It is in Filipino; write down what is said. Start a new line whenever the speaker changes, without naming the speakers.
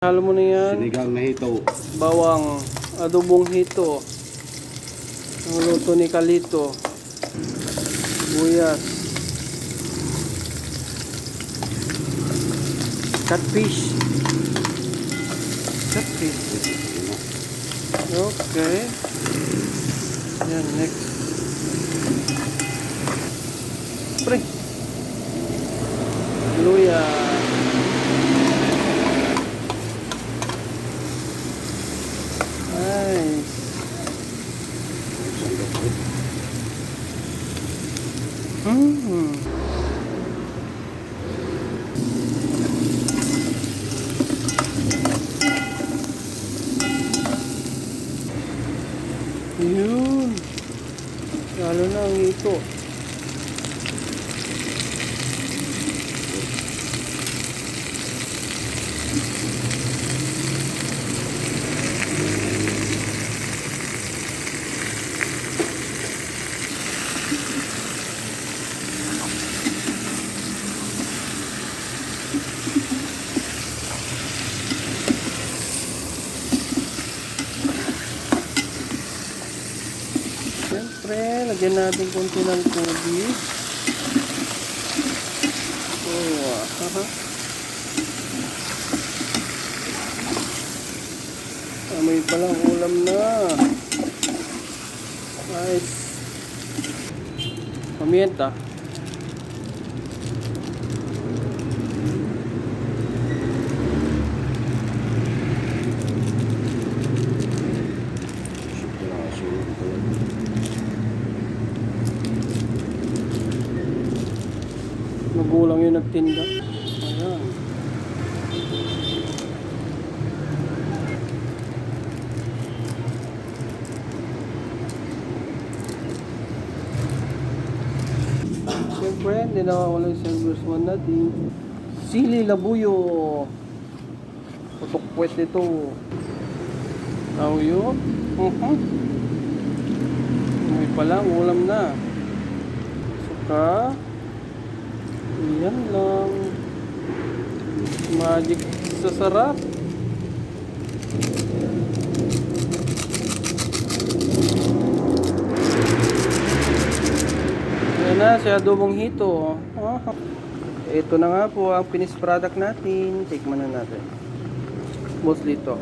Halo mo na yan.
Sinigang na hito.
Bawang, adobong hito. Ang luto ni Kalito. Buyas. Catfish. Catfish. Okay. Yan, next. Pre. Luya. Nice. Yun. Lalo na ang ito. Siyempre, lagyan natin konti ng tubig. Amoy pa lang ulam na. Nice. Pamienta. Magulang yung nagtinda. Ayan. Siyempre, hindi nakawala yung servers one natin. Sili labuyo. Putok puwet ito. Lauyo. May palang ulam na. Suka. Yan lang. Magic sa sarap. Yan na, si adobong hito. Ito na nga po ang finished product natin. Tikman na natin. Mostly ito.